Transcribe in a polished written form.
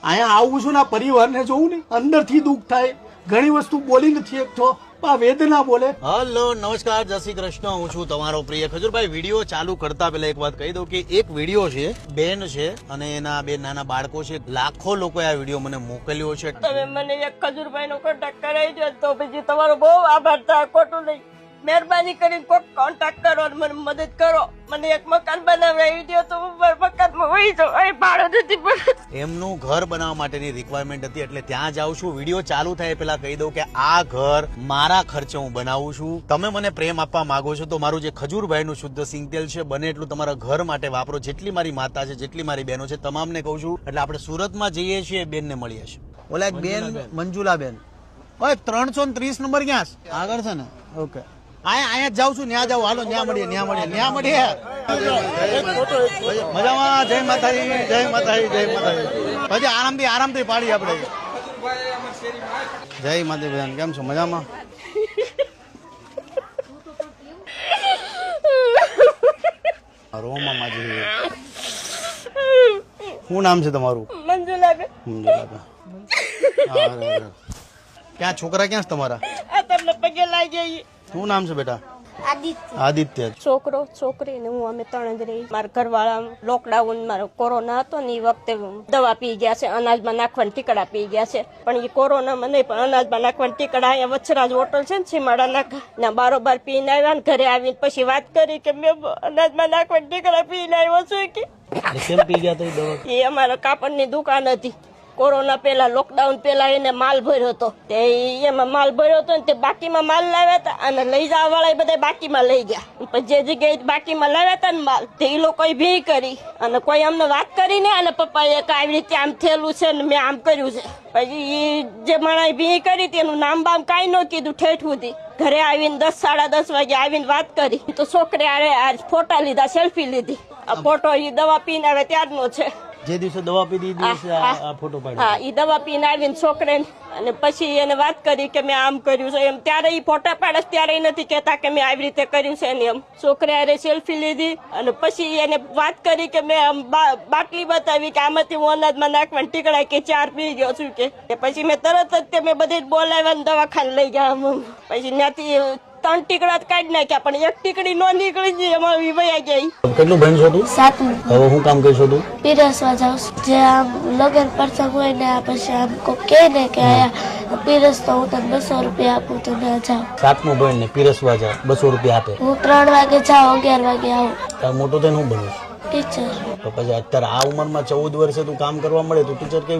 અહીંયા આવું છું ને આ પરિવારને જોઉં ને અંદરથી દુઃખ થાય. ઘણી વસ્તુ બોલી નથી શકતો, આ વેદના બોલે. હલો નમસ્કાર, જય શ્રી કૃષ્ણ. હું છું તમારો પ્રિય ખજૂરભાઈ. વિડીયો ચાલુ કરતા પહેલા એક વાત કહી દઉં કે એક વિડીયો છે, બેન છે અને એના બે નાના બાળકો છે. લાખો લોકોએ આ વિડીયો મને મોકલ્યો છે. તમે મને એક ખજૂરભાઈ નો કોન્ટેક્ટ કરાવી દો તો પછી તમારો બહુ આભાર થાય. ખોટું નહીં, મહેરબાની કરીને કોઈ કોન્ટેક્ટ કરો અને મને મદદ કરો. મને એક મકાન બનાવડાવી દો તો હું મકાનમાં વહી જાઉં. ભાડું નથી પડતું. એમનું ઘર બનાવવા માટેની રિક્વાયરમેન્ટ હતી એટલે ત્યાં જાઉં છું. વિડીયો ચાલુ થાય પેલા કહી દઉં કે આ ઘર મારા ખર્ચે હું બનાવું છું. તમે મને પ્રેમ આપવા માંગો છો તો મારું જે ખજૂરભાઈ નું શુદ્ધ સિંગતેલ છે બને એટલું તમારા ઘર માટે વાપરો. જેટલી મારી માતા છે, જેટલી મારી બહેનો છે, તમામને કહું છું. એટલે આપણે સુરતમાં જઈએ છીએ, બેન ને મળીએ છીએ. ઓલા એક બેન મંજુલા બેન, ઓય 330 નંબર ક્યાં છે? આગળ છે ને? ઓકે, અહીંયા જાઉં છું, ત્યાં જાઉં. હાલો, ત્યાં મળીએ. મજામાં? જય માતાજી, જય માતાજી, જય માતાજી. પછી આરામથી પાડી આપણે. જય માતાજી બેન, કેમ છો? મજામાં? રોમા માજી, શું નામ છે તમારું? મંજુલાબેન. મંજુલાબેન. ક્યાં છોકરા ક્યાં છે તમારા? આ તમને પગે લાગી. શું નામ છે બેટા? આદિત્ય. છોકરો છોકરી ને હું અમે ત્રણ જ રહી. મારા ઘરવાળા લોકડાઉન મારો કોરોના હતો ને એ વખતે દવા પી ગયા છે, અનાજમાં નાખવાના ટીકડા પી ગયા છે. પણ એ કોરોનામાં નહીં, પણ અનાજમાં નાખવાના ટીકડા અહીંયા વચ્છરાજ હોટલ છે ને સીમાડા નાખા બારોબાર પીને આવ્યા ને ઘરે આવીને પછી વાત કરી કે મેં અનાજમાં નાખવાના ટીકડા પીને આવ્યો છું કે. કેમ પી ગયા તો દવા? એ અમારા કાપડની દુકાન હતી. કોરોના પેલા લોકડાઉન પેલા એને માલ ભર્યો હતો, એમાં માલ ભર્યો હતો ને તે બાકીમાં માલ લાવ્યા હતા અને લઈ જવા વાળા બધા બાકીમાં લઈ ગયા. પછી જે જગ્યાએ બાકીમાં લાવ્યા હતા ને માલ તે એ લોકોએ ભી કરી અને કોઈ અમને વાત કરી ને અને પપ્પાએ આવી રીતે આમ થયેલું છે ને મેં આમ કર્યું છે. પછી એ જે માણસે ભી કરી તેનું નામ બામ કાંઈ ન કીધું. ઠેઠ સુધી ઘરે આવીને 10 સાડા 10 વાગે આવીને વાત કરી તો છોકરે આ ફોટા લીધા, સેલ્ફી લીધી. આ ફોટો એ દવા પીને આવે ત્યારનો છે. જે દિવસે દવા પી દીધી આ ફોટો પાડ્યો. હા, એ દવા પીને આવીને છોકરે અને પછી એને વાત કરી કે મેં આમ કર્યું છે એમ. ત્યારે એ ફોટા પાડે ત્યારે નથી કેતા કે મેં આવી રીતે કર્યું છે ને એમ. છોકરે આરે સેલ્ફી લીધી અને પછી એને વાત કરી કે મેં આમ બાટલી બતાવી કે આમાંથી હું અનાજમાં નાખવાના ટીકડા કે 4 પી ગયો છું કે. પછી મેં તરત જ મેં બધે બોલાવ્યા દવાખાને લઈ ગયા. પછી ત્યાંથી 3 ટીકડા કાઢી નાખ્યા પણ એક ટીકડી નો નીકળી એમાં વિવાયા ગઈ. કેટલું ભણ છો તું? 7મું. હવે હું કામ કરશો તું? પીરસવા જાઉં છું. જે આમ લગન પ્રસંગ હોય ને પછી આમ કોઈ કહે ને કે આયા પીરસ તો હું તને 200 રૂપિયા આપું તો ના જાઉં. 7મું ભણ ને પીરસવા જાવ, 200 રૂપિયા આપે. હું 3 વાગે જાઉં, 11 વાગે આવું. તાર મોટો થઈને હું બનીશ ટીચર. તો પછી અત્યારે આ ઉંમરમાં 14 વર્ષે તું કામ કરવા મળે તો ટીચર કેવી